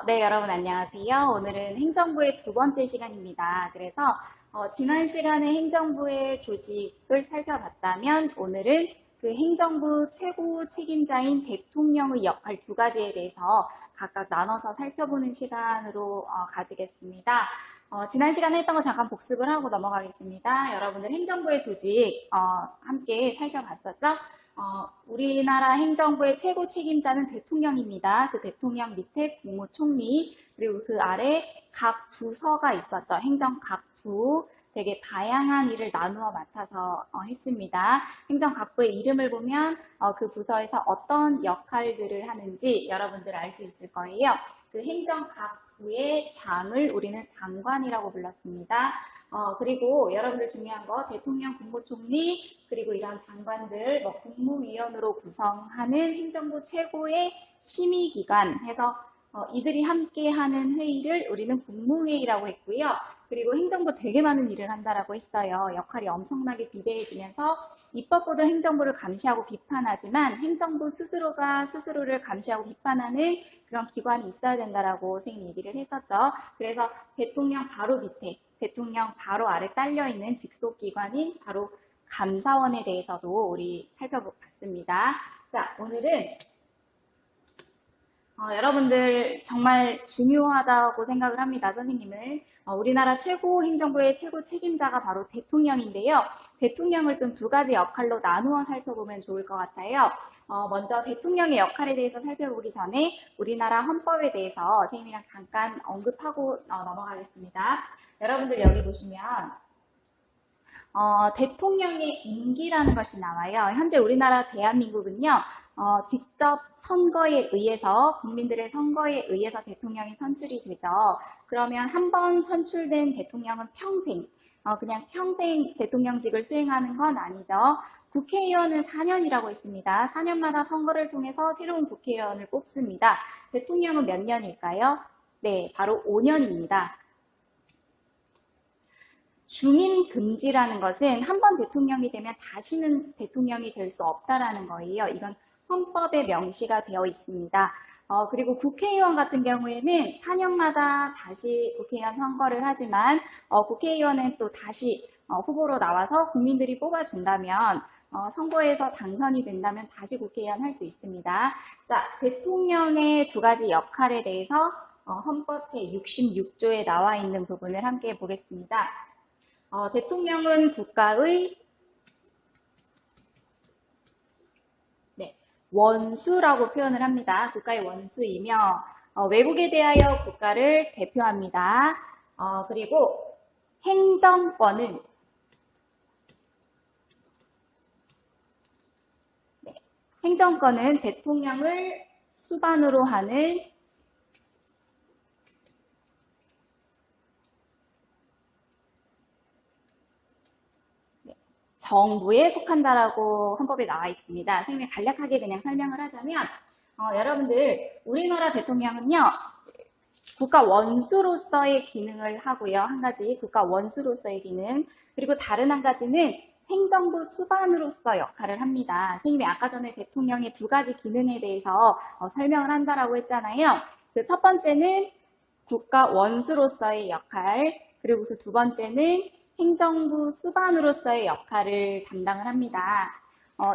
네, 여러분 안녕하세요. 오늘은 행정부의 두 번째 시간입니다. 그래서 지난 시간에 행정부의 조직을 살펴봤다면 오늘은 그 행정부 최고 책임자인 대통령의 역할 두 가지에 대해서 각각 나눠서 살펴보는 시간으로 가지겠습니다. 지난 시간에 했던 거 잠깐 복습을 하고 넘어가겠습니다. 여러분들 행정부의 조직 함께 살펴봤었죠? 우리나라 행정부의 최고 책임자는 대통령입니다. 그 대통령 밑에 국무총리, 그리고 그 아래 각 부서가 있었죠. 행정 각 부. 되게 다양한 일을 나누어 맡아서 했습니다. 행정 각부의 이름을 보면 그 부서에서 어떤 역할들을 하는지 여러분들 알 수 있을 거예요. 그 행정 각부의 장을 우리는 장관이라고 불렀습니다. 그리고 여러분들 중요한 거 대통령, 국무총리, 그리고 이런 장관들, 국무위원으로 구성하는 행정부 최고의 심의기관 해서 이들이 함께하는 회의를 우리는 국무회의라고 했고요. 그리고 행정부 되게 많은 일을 한다라고 했어요. 역할이 엄청나게 비대해지면서 입법부도 행정부를 감시하고 비판하지만 행정부 스스로가 스스로를 감시하고 비판하는 그런 기관이 있어야 된다라고 선생님이 얘기를 했었죠. 그래서 대통령 바로 밑에, 대통령 바로 아래 딸려있는 직속기관인 바로 감사원에 대해서도 우리 살펴봤습니다. 자, 오늘은 여러분들 정말 중요하다고 생각을 합니다. 선생님은 우리나라 최고 행정부의 최고 책임자가 바로 대통령인데요. 대통령을 좀 두 가지 역할로 나누어 살펴보면 좋을 것 같아요. 먼저 대통령의 역할에 대해서 살펴보기 전에 우리나라 헌법에 대해서 선생님이랑 잠깐 언급하고 넘어가겠습니다. 여러분들 여기 보시면 대통령의 임기라는 것이 나와요. 현재 우리나라 대한민국은요, 직접 선거에 의해서, 국민들의 선거에 의해서 대통령이 선출이 되죠. 그러면 한 번 선출된 대통령은 평생, 그냥 평생 대통령직을 수행하는 건 아니죠. 국회의원은 4년이라고 했습니다. 4년마다 선거를 통해서 새로운 국회의원을 뽑습니다. 대통령은 몇 년일까요? 네, 바로 5년입니다. 중임 금지라는 것은 한 번 대통령이 되면 다시는 대통령이 될 수 없다라는 거예요. 이건 헌법에 명시가 되어 있습니다. 그리고 국회의원 같은 경우에는 4년마다 다시 국회의원 선거를 하지만 국회의원은 또 다시 후보로 나와서 국민들이 뽑아준다면 선거에서 당선이 된다면 다시 국회의원 할 수 있습니다. 자, 대통령의 두 가지 역할에 대해서 헌법 제66조에 나와 있는 부분을 함께 보겠습니다. 대통령은 국가의 원수라고 표현을 합니다. 국가의 원수이며 외국에 대하여 국가를 대표합니다. 그리고 행정권은 행정권은 대통령을 수반으로 하는 정부에 속한다라고 헌법에 나와 있습니다. 선생님이 간략하게 그냥 설명을 하자면 여러분들 우리나라 대통령은요. 국가 원수로서의 기능을 하고요. 한 가지 국가 원수로서의 기능, 그리고 다른 한 가지는 행정부 수반으로서 역할을 합니다. 선생님이 아까 전에 대통령의 두 가지 기능에 대해서 설명을 한다라고 했잖아요. 그 첫 번째는 국가 원수로서의 역할, 그리고 그 두 번째는 행정부 수반으로서의 역할을 담당을 합니다.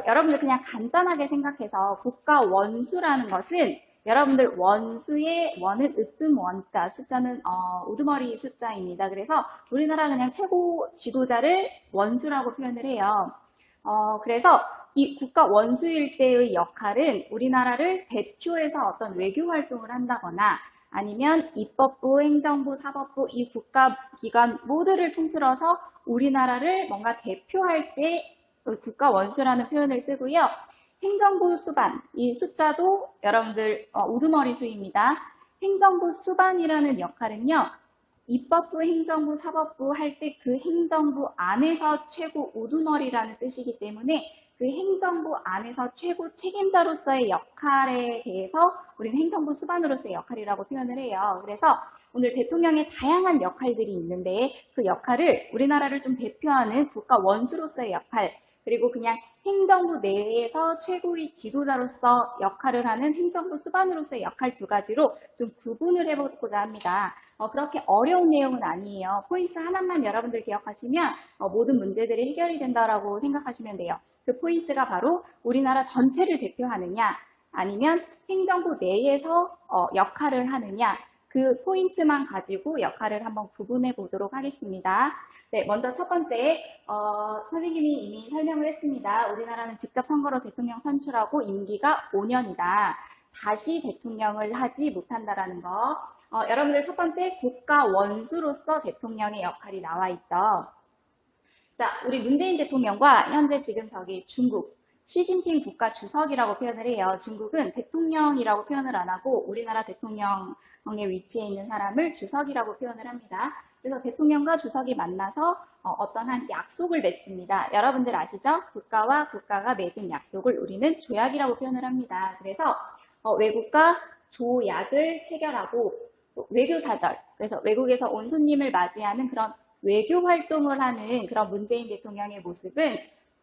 여러분들 그냥 간단하게 생각해서 국가 원수라는 것은 여러분들 원수의 원은 으뜸 원자, 숫자는 우두머리 숫자입니다. 그래서 우리나라 그냥 최고 지도자를 원수라고 표현을 해요. 그래서 이 국가 원수일 때의 역할은 우리나라를 대표해서 어떤 외교 활동을 한다거나 아니면 입법부, 행정부, 사법부 이 국가기관 모두를 통틀어서 우리나라를 뭔가 대표할 때 국가 원수라는 표현을 쓰고요. 행정부 수반, 이 숫자도 여러분들 우두머리 수입니다. 행정부 수반이라는 역할은요. 입법부, 행정부, 사법부 할 때 그 행정부 안에서 최고 우두머리라는 뜻이기 때문에 그 행정부 안에서 최고 책임자로서의 역할에 대해서 우리는 행정부 수반으로서의 역할이라고 표현을 해요. 그래서 오늘 대통령의 다양한 역할들이 있는데 그 역할을 우리나라를 좀 대표하는 국가 원수로서의 역할, 그리고 그냥 행정부 내에서 최고의 지도자로서 역할을 하는 행정부 수반으로서의 역할 두 가지로 좀 구분을 해보고자 합니다. 그렇게 어려운 내용은 아니에요. 포인트 하나만 여러분들 기억하시면 모든 문제들이 해결이 된다라고 생각하시면 돼요. 그 포인트가 바로 우리나라 전체를 대표하느냐 아니면 행정부 내에서 역할을 하느냐 그 포인트만 가지고 역할을 한번 구분해 보도록 하겠습니다. 네, 먼저 첫 번째 선생님이 이미 설명을 했습니다. 우리나라는 직접 선거로 대통령 선출하고 임기가 5년이다. 다시 대통령을 하지 못한다라는 거. 여러분들 첫 번째 국가 원수로서 대통령의 역할이 나와 있죠. 자, 우리 문재인 대통령과 현재 지금 저기 중국 시진핑 국가 주석이라고 표현을 해요. 중국은 대통령이라고 표현을 안 하고 우리나라 대통령의 위치에 있는 사람을 주석이라고 표현을 합니다. 그래서 대통령과 주석이 만나서 어떤 한 약속을 맺습니다. 여러분들 아시죠? 국가와 국가가 맺은 약속을 우리는 조약이라고 표현을 합니다. 그래서 외국과 조약을 체결하고 외교사절, 그래서 외국에서 온 손님을 맞이하는 그런 외교 활동을 하는 그런 문재인 대통령의 모습은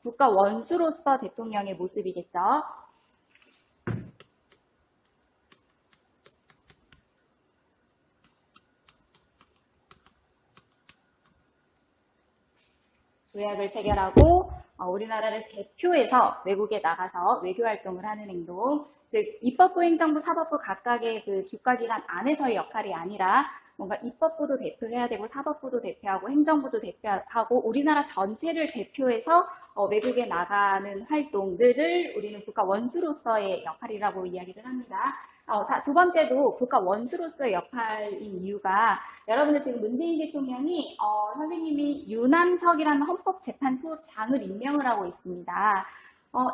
국가 원수로서 대통령의 모습이겠죠. 조약을 체결하고 우리나라를 대표해서 외국에 나가서 외교 활동을 하는 행동, 즉 입법부, 행정부, 사법부 각각의 그 국가기관 안에서의 역할이 아니라 뭔가 입법부도 대표를 해야 되고 사법부도 대표하고 행정부도 대표하고 우리나라 전체를 대표해서 외국에 나가는 활동들을 우리는 국가 원수로서의 역할이라고 이야기를 합니다. 자, 두 번째도 국가 원수로서의 역할인 이유가 여러분들 지금 문재인 대통령이 선생님이 유남석이라는 헌법재판소장을 임명을 하고 있습니다.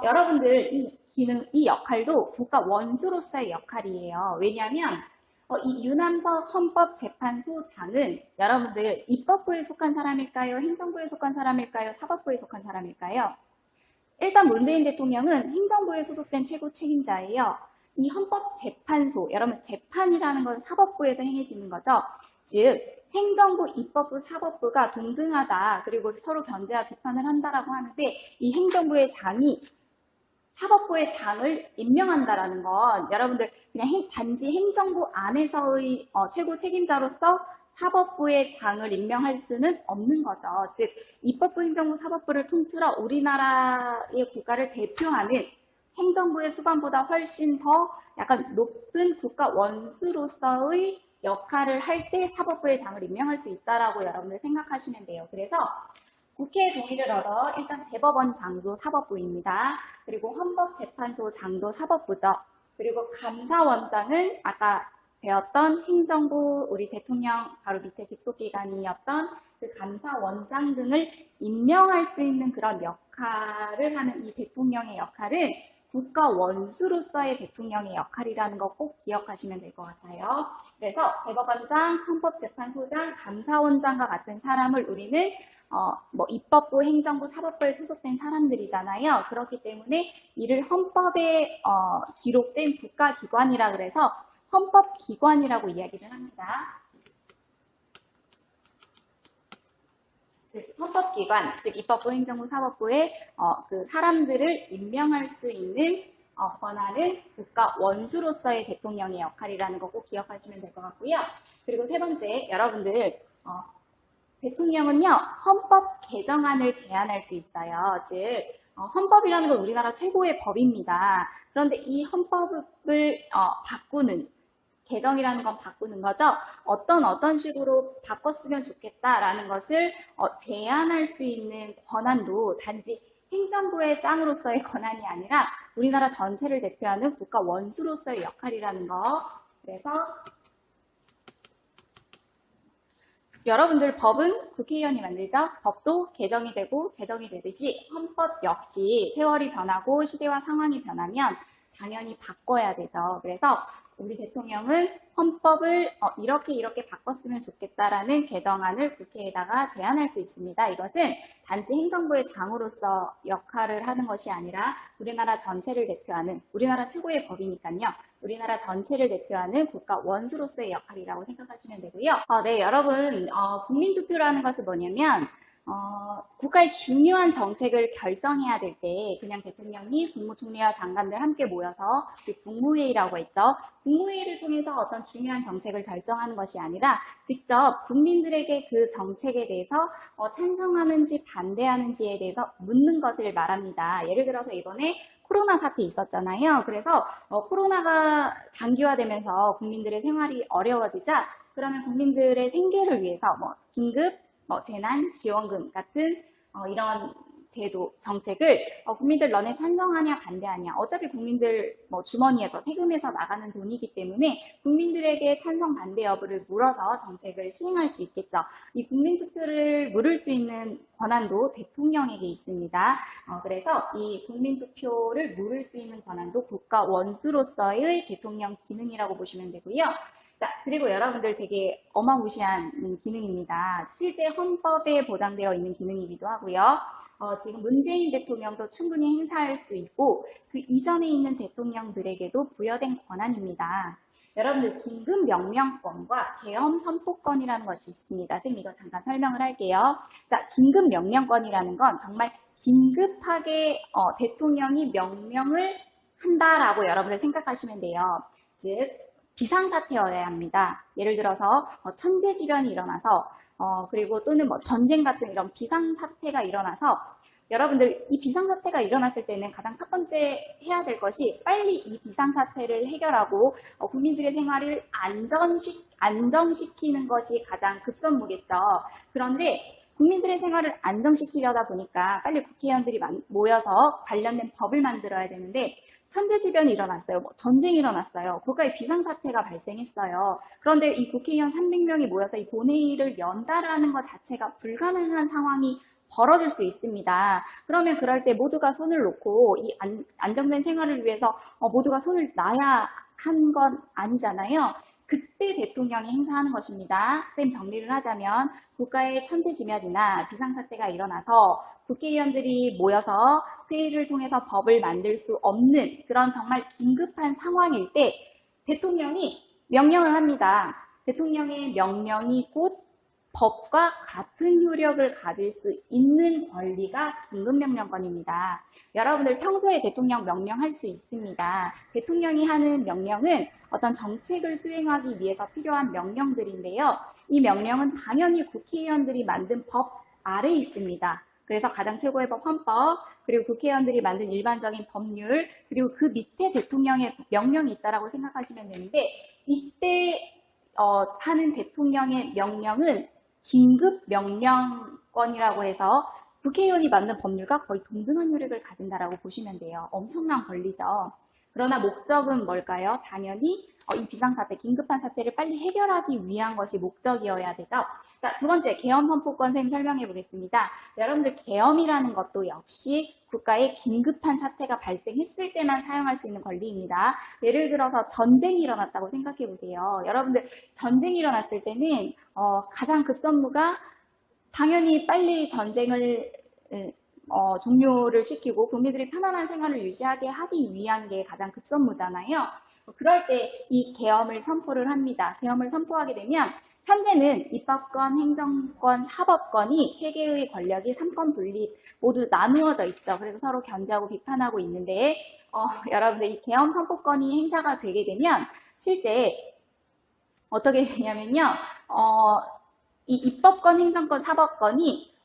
여러분들 이 역할도 국가 원수로서의 역할이에요. 왜냐하면 이 유남석 헌법재판소장은 여러분들 입법부에 속한 사람일까요? 행정부에 속한 사람일까요? 사법부에 속한 사람일까요? 일단 문재인 대통령은 행정부에 소속된 최고 책임자예요. 이 헌법재판소, 여러분 재판이라는 건 사법부에서 행해지는 거죠. 즉 행정부, 입법부, 사법부가 동등하다. 그리고 서로 견제와 비판을 한다라고 하는데 이 행정부의 장이 사법부의 장을 임명한다라는 건 여러분들 그냥 단지 행정부 안에서의 최고 책임자로서 사법부의 장을 임명할 수는 없는 거죠. 즉 입법부, 행정부, 사법부를 통틀어 우리나라의 국가를 대표하는 행정부의 수반보다 훨씬 더 약간 높은 국가 원수로서의 역할을 할 때 사법부의 장을 임명할 수 있다라고 여러분들 생각하시면 돼요. 그래서 국회의 동의를 얻어 일단 대법원장도 사법부입니다. 그리고 헌법재판소장도 사법부죠. 그리고 감사원장은 아까 배웠던 행정부, 우리 대통령 바로 밑에 직속기관이었던 그 감사원장 등을 임명할 수 있는 그런 역할을 하는 이 대통령의 역할은 국가 원수로서의 대통령의 역할이라는 거 꼭 기억하시면 될 것 같아요. 그래서 대법원장, 헌법재판소장, 감사원장과 같은 사람을 우리는 입법부, 행정부, 사법부에 소속된 사람들이잖아요. 그렇기 때문에 이를 헌법에 기록된 국가기관이라 그래서 헌법기관이라고 이야기를 합니다. 즉 헌법기관, 즉 입법부, 행정부, 사법부의 그 사람들을 임명할 수 있는 권한은 국가 원수로서의 대통령의 역할이라는 거 꼭 기억하시면 될 것 같고요. 그리고 세 번째, 여러분들 대통령은요 헌법 개정안을 제안할 수 있어요. 즉 헌법이라는 건 우리나라 최고의 법입니다. 그런데 이 헌법을 바꾸는 개정이라는 건 바꾸는 거죠. 어떤 식으로 바꿨으면 좋겠다라는 것을 제안할 수 있는 권한도 단지 행정부의 짱으로서의 권한이 아니라 우리나라 전체를 대표하는 국가 원수로서의 역할이라는 거. 그래서 여러분들 법은 국회의원이 만들죠. 법도 개정이 되고 제정이 되듯이 헌법 역시 세월이 변하고 시대와 상황이 변하면 당연히 바꿔야 되죠. 그래서 우리 대통령은 헌법을 이렇게 바꿨으면 좋겠다라는 개정안을 국회에다가 제안할 수 있습니다. 이것은 단지 행정부의 장으로서 역할을 하는 것이 아니라 우리나라 전체를 대표하는 우리나라 최고의 법이니까요. 우리나라 전체를 대표하는 국가 원수로서의 역할이라고 생각하시면 되고요. 네, 여러분 국민투표라는 것은 뭐냐면 국가의 중요한 정책을 결정해야 될 때 그냥 대통령이 국무총리와 장관들 함께 모여서 국무회의라고 했죠. 국무회의를 통해서 어떤 중요한 정책을 결정하는 것이 아니라 직접 국민들에게 그 정책에 대해서 찬성하는지 반대하는지에 대해서 묻는 것을 말합니다. 예를 들어서 이번에 코로나 사태 있었잖아요. 그래서 코로나가 장기화되면서 국민들의 생활이 어려워지자 그러면 국민들의 생계를 위해서 긴급 재난지원금 같은 이런 제도, 정책을 국민들 너네 찬성하냐 반대하냐. 어차피 국민들 주머니에서 세금에서 나가는 돈이기 때문에 국민들에게 찬성 반대 여부를 물어서 정책을 시행할 수 있겠죠. 이 국민투표를 물을 수 있는 권한도 대통령에게 있습니다. 그래서 이 국민투표를 물을 수 있는 권한도 국가 원수로서의 대통령 기능이라고 보시면 되고요. 자, 그리고 여러분들 되게 어마무시한 기능입니다. 실제 헌법에 보장되어 있는 기능이기도 하고요. 지금 문재인 대통령도 충분히 행사할 수 있고 그 이전에 있는 대통령들에게도 부여된 권한입니다. 여러분들 긴급 명령권과 계엄 선포권이라는 것이 있습니다. 선생님 이거 잠깐 설명을 할게요. 자, 긴급 명령권이라는 건 정말 긴급하게 대통령이 명령을 한다라고 여러분들 생각하시면 돼요. 즉 비상사태여야 합니다. 예를 들어서 천재지변이 일어나서 그리고 또는 전쟁 같은 이런 비상사태가 일어나서 여러분들 이 비상사태가 일어났을 때는 가장 첫 번째 해야 될 것이 빨리 이 비상사태를 해결하고 국민들의 생활을 안정시키는 것이 가장 급선무겠죠. 그런데 국민들의 생활을 안정시키려다 보니까 빨리 국회의원들이 모여서 관련된 법을 만들어야 되는데 천재지변이 일어났어요. 전쟁이 일어났어요. 국가의 비상사태가 발생했어요. 그런데 이 국회의원 300명이 모여서 이 본회의를 연다라는 것 자체가 불가능한 상황이 벌어질 수 있습니다. 그러면 그럴 때 모두가 손을 놓고 이 안정된 생활을 위해서 모두가 손을 놔야 한 건 아니잖아요. 그때 대통령이 행사하는 것입니다. 쌤 정리를 하자면 국가의 천재지변이나 비상사태가 일어나서 국회의원들이 모여서 회의를 통해서 법을 만들 수 없는 그런 정말 긴급한 상황일 때 대통령이 명령을 합니다. 대통령의 명령이 곧 법과 같은 효력을 가질 수 있는 권리가 긴급명령권입니다. 여러분들 평소에 대통령 명령할 수 있습니다. 대통령이 하는 명령은 어떤 정책을 수행하기 위해서 필요한 명령들인데요. 이 명령은 당연히 국회의원들이 만든 법 아래에 있습니다. 그래서 가장 최고의 법 헌법, 그리고 국회의원들이 만든 일반적인 법률, 그리고 그 밑에 대통령의 명령이 있다고 생각하시면 되는데 이때 하는 대통령의 명령은 긴급 명령권이라고 해서 국회의원이 만든 법률과 거의 동등한 효력을 가진다라고 보시면 돼요. 엄청난 권리죠. 그러나 목적은 뭘까요? 당연히 이 비상사태, 긴급한 사태를 빨리 해결하기 위한 것이 목적이어야 되죠. 자, 두 번째, 계엄 선포권 선생님 설명해 보겠습니다. 여러분들 계엄이라는 것도 역시 국가에 긴급한 사태가 발생했을 때만 사용할 수 있는 권리입니다. 예를 들어서 전쟁이 일어났다고 생각해 보세요. 여러분들 전쟁이 일어났을 때는 가장 급선무가 당연히 빨리 전쟁을 종료를 시키고 국민들이 편안한 생활을 유지하게 하기 위한 게 가장 급선무잖아요. 그럴 때 이 계엄을 선포를 합니다. 계엄을 선포하게 되면 현재는 입법권, 행정권, 사법권이 세 개의 권력이 삼권 분립 모두 나누어져 있죠. 그래서 서로 견제하고 비판하고 있는데 여러분들 이 계엄 선포권이 행사가 되게 되면 실제 어떻게 되냐면요. 이 입법권, 행정권, 사법권이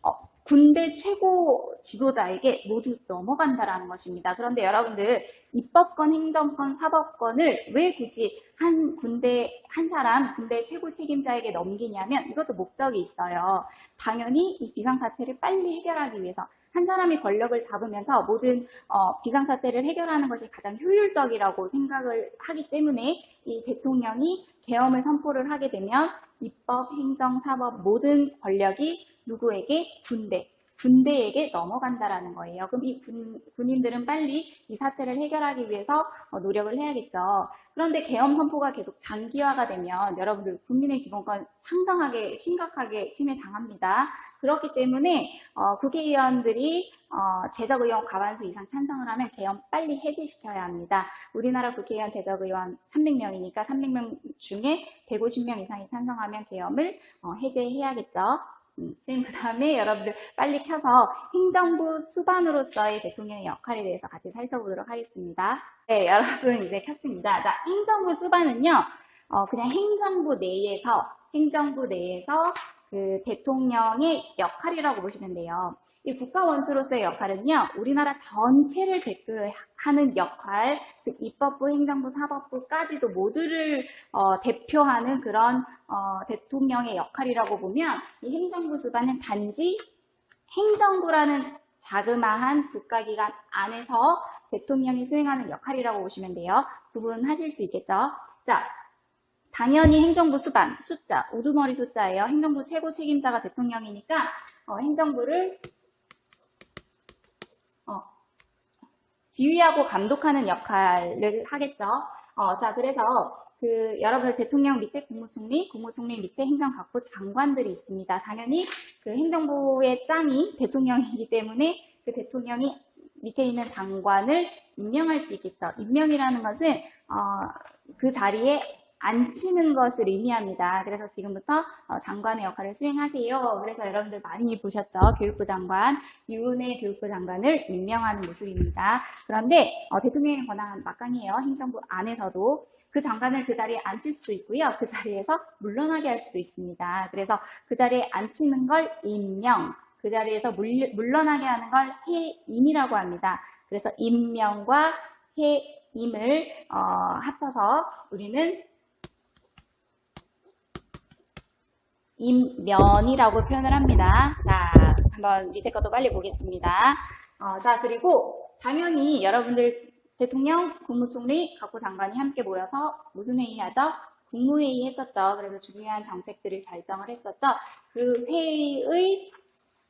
군대 최고 지도자에게 모두 넘어간다라는 것입니다. 그런데 여러분들 입법권, 행정권, 사법권을 왜 굳이 한 사람 군대 최고 책임자에게 넘기냐면 이것도 목적이 있어요. 당연히 이 비상사태를 빨리 해결하기 위해서 한 사람이 권력을 잡으면서 모든 비상사태를 해결하는 것이 가장 효율적이라고 생각을 하기 때문에 이 대통령이 계엄을 선포를 하게 되면 입법, 행정, 사법 모든 권력이 누구에게? 군대에게 넘어간다라는 거예요. 그럼 이 군인들은 빨리 이 사태를 해결하기 위해서 노력을 해야겠죠. 그런데 계엄 선포가 계속 장기화가 되면 여러분들 국민의 기본권 상당하게 심각하게 침해당합니다. 그렇기 때문에 국회의원들이 제적의원 과반수 이상 찬성을 하면 계엄 빨리 해제시켜야 합니다. 우리나라 국회의원 제적의원 300명이니까 300명 중에 150명 이상이 찬성하면 계엄을 해제해야겠죠. 선생님 그 다음에 여러분들 빨리 켜서 행정부 수반으로서의 대통령의 역할에 대해서 같이 살펴보도록 하겠습니다. 네, 여러분 이제 켰습니다. 자, 행정부 수반은요, 그냥 행정부 내에서 그 대통령의 역할이라고 보시면 돼요. 이 국가원수로서의 역할은요, 우리나라 전체를 대표하는 역할, 즉 입법부, 행정부, 사법부까지도 모두를 대표하는 그런 대통령의 역할이라고 보면 이 행정부 수반은 단지 행정부라는 자그마한 국가기관 안에서 대통령이 수행하는 역할이라고 보시면 돼요. 구분하실 수 있겠죠? 자, 당연히 행정부 수반, 숫자, 우두머리 숫자예요. 행정부 최고 책임자가 대통령이니까 행정부를 지휘하고 감독하는 역할을 하겠죠. 자, 그래서 여러분 대통령 밑에 국무총리, 국무총리 밑에 행정각부 장관들이 있습니다. 당연히 그 행정부의 짱이 대통령이기 때문에 그 대통령이 밑에 있는 장관을 임명할 수 있겠죠. 임명이라는 것은 그 자리에 앉히는 것을 의미합니다. 그래서 지금부터 장관의 역할을 수행하세요. 그래서 여러분들 많이 보셨죠? 교육부 장관, 유은혜 교육부 장관을 임명하는 모습입니다. 그런데 대통령의 권한은 막강해요. 행정부 안에서도. 그 장관을 그 자리에 앉힐 수도 있고요. 그 자리에서 물러나게 할 수도 있습니다. 그래서 그 자리에 앉히는 걸 임명, 그 자리에서 물러나게 하는 걸 해임이라고 합니다. 그래서 임명과 해임을 합쳐서 우리는 임면이라고 표현을 합니다. 자, 한번 밑에 것도 빨리 보겠습니다. 자, 그리고 당연히 여러분들 대통령, 국무총리, 각부 장관이 함께 모여서 무슨 회의 하죠? 국무회의 했었죠. 그래서 중요한 정책들을 결정을 했었죠. 그 회의의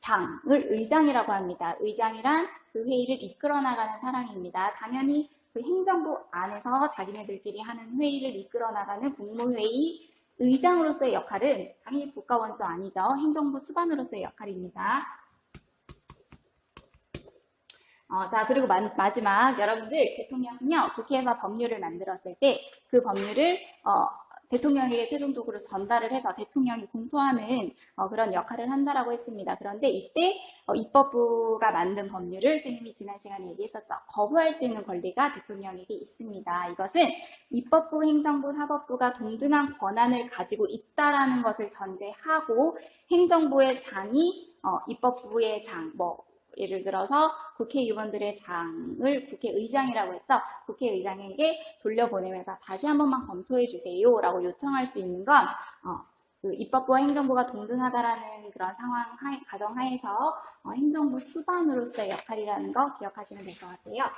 장을 의장이라고 합니다. 의장이란 그 회의를 이끌어 나가는 사람입니다. 당연히 그 행정부 안에서 자기네들끼리 하는 회의를 이끌어 나가는 국무회의 의장으로서의 역할은 당연히 국가원수 아니죠. 행정부 수반으로서의 역할입니다. 자, 그리고 마지막 여러분들 대통령은요, 국회에서 법률을 만들었을 때 그 법률을 대통령에게 최종적으로 전달을 해서 대통령이 공포하는 그런 역할을 한다라고 했습니다. 그런데 이때 입법부가 만든 법률을 선생님이 지난 시간에 얘기했었죠. 거부할 수 있는 권리가 대통령에게 있습니다. 이것은 입법부, 행정부, 사법부가 동등한 권한을 가지고 있다라는 것을 전제하고 행정부의 장이 입법부의 장, 예를 들어서 국회의원들의 장을 국회의장이라고 했죠. 국회의장에게 돌려보내면서 다시 한 번만 검토해 주세요 라고 요청할 수 있는 건 그 입법부와 행정부가 동등하다라는 그런 상황 가정하에서 행정부 수반으로서의 역할이라는 거 기억하시면 될 것 같아요.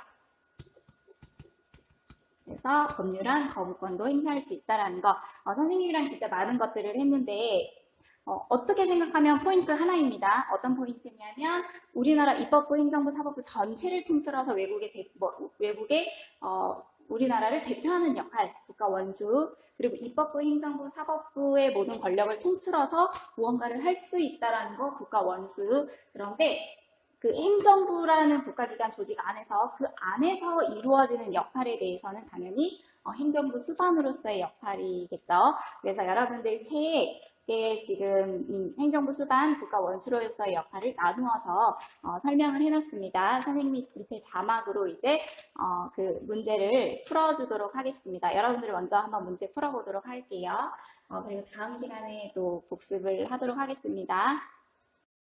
그래서 법률안 거부권도 행사할 수 있다라는 거. 선생님이랑 진짜 많은 것들을 했는데 어떻게 생각하면 포인트 하나입니다. 어떤 포인트냐면 우리나라 입법부, 행정부, 사법부 전체를 통틀어서 외국의 우리나라를 대표하는 역할, 국가 원수, 그리고 입법부, 행정부, 사법부의 모든 권력을 통틀어서 무언가를 할 수 있다라는 거, 국가 원수. 그런데 그 행정부라는 국가기관 조직 안에서 그 안에서 이루어지는 역할에 대해서는 당연히 행정부 수반으로서의 역할이겠죠. 그래서 여러분들 책에 지금 행정부 수반 국가 원수로서의 역할을 나누어서 설명을 해놨습니다. 선생님이 밑에 자막으로 이제 그 문제를 풀어주도록 하겠습니다. 여러분들 먼저 한번 문제 풀어보도록 할게요. 그리고 다음 시간에 또 복습을 하도록 하겠습니다.